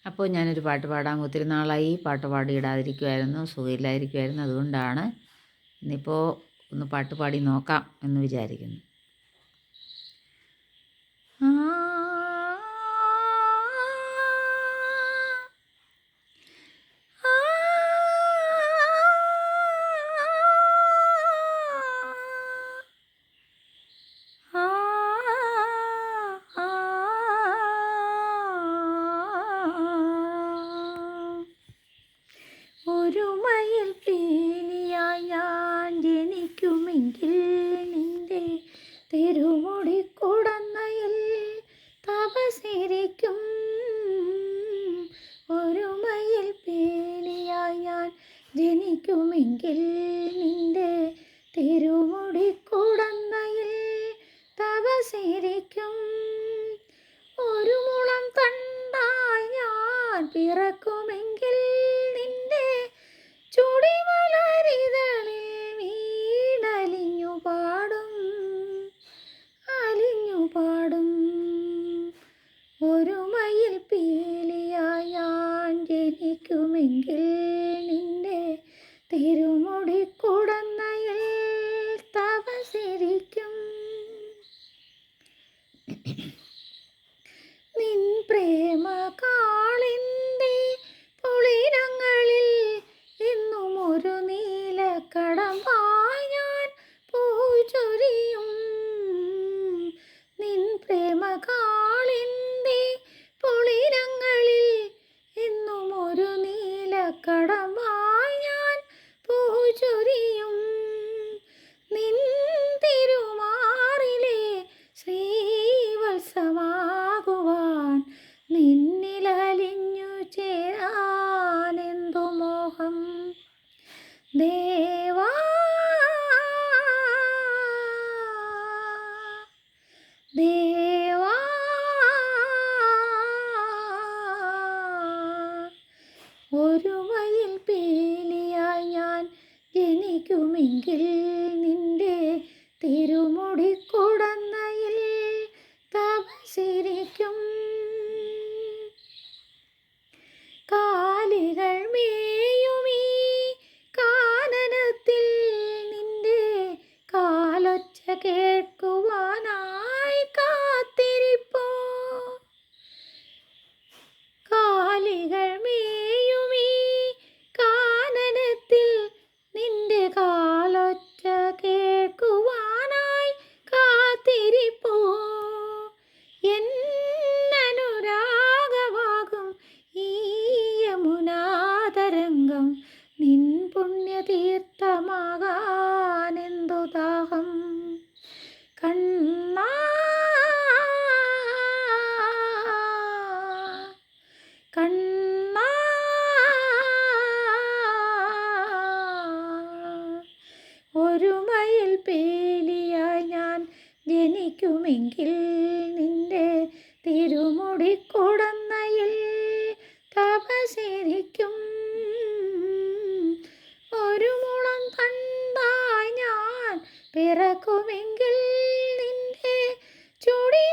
അപ്പോൾ ഞാനൊരു പാട്ട് പാടാൻ ഒത്തിരി നാളായി പാട്ട് പാടിയിടാതിരിക്കുമായിരുന്നു, സുഖമില്ലാതിരിക്കുമായിരുന്നു. അതുകൊണ്ടാണ് ഇന്നിപ്പോൾ ഒന്ന് പാട്ട് പാടി നോക്കാം എന്ന് വിചാരിക്കുന്നു. ആ ഒരു മയിൽ പീലിയായി ഞാൻ ജനിക്കുമെങ്കിൽ നിന്റെ തിരുമുടി കുടന്നയിൽ തപസിരിക്കും. ഒരു മയിൽ പീലിയായി ഞാൻ ജനിക്കുമെങ്കിൽ നിന്റെ തിരുമുടി കുടന്നയിൽ തപസിരിക്കും. ഒരു മുളം തണ്ടായി ഞാൻ പിറക്കുമെങ്കിൽ നിന്റെ ചുടിമലരിതളിൽ വീണലിഞ്ഞു പാടും, അലിഞ്ഞു പാടും. ഒരു മയിൽ പീലിയായി ഞാൻ ജനിക്കുമെങ്കിൽ നിന്റെ തിരുമുടി കുടന്നയിൽ തപസിരിക്കും. നിൻ പ്രേമ കാളിൻ്റെ പൊളിരങ്ങളിൽ ഇന്നും ഒരു നീലക്കടമ്പായി ഞാൻ പൂച്ചൊരിയും. നിൻ പ്രേമ കാളിൻ്റെ പൊളിരങ്ങളിൽ ഇന്നും ഒരു നീലക്കടമ്പായി ഞാൻ പൂച്ചൊരിയും. നിൻ തിരുമാറിലെ ശ്രീവത്സമാകുവാൻ നിന്നിലലിഞ്ഞു ചേരാനെന്തു മോഹം. ദേവാ ദേവാ ഒരു മയിൽ പീലിയായി ഞാൻ ജനിക്കുമെങ്കിൽ നിന്റെ തിരുമുടി കുടന്നയിൽ തപസിരിക്കും. കാലികൾ മേയുമീ കാനനത്തിൽ നിന്റെ കാലൊച്ച കേൾക്കുവാനായി കാത്തിരിപ്പോ. കാലികൾ മേയുമീ കാനനത്തിൽ നിന്റെ കാലൊച്ച കേൾക്കുവാനായി കാത്തിരിപ്പോ. എന്നനുരാഗമാകും ഈ യമുനാതരംഗം നിൻ പുണ്യതീർത്ഥമാകാനെന്തു ദാഹം. കണ്ണാ കണ്ണാ ഒരു മയിൽ പീലിയായി ഞാൻ ജനിക്കുമെങ്കിൽ നിന്റെ തിരുമുടി കുടന്നയിൽ തപസിരിക്കും. ഒരു മുളം തണ്ടായി ഞാൻ പിറക്കുമെങ്കിൽ നിന്റെ ചുടി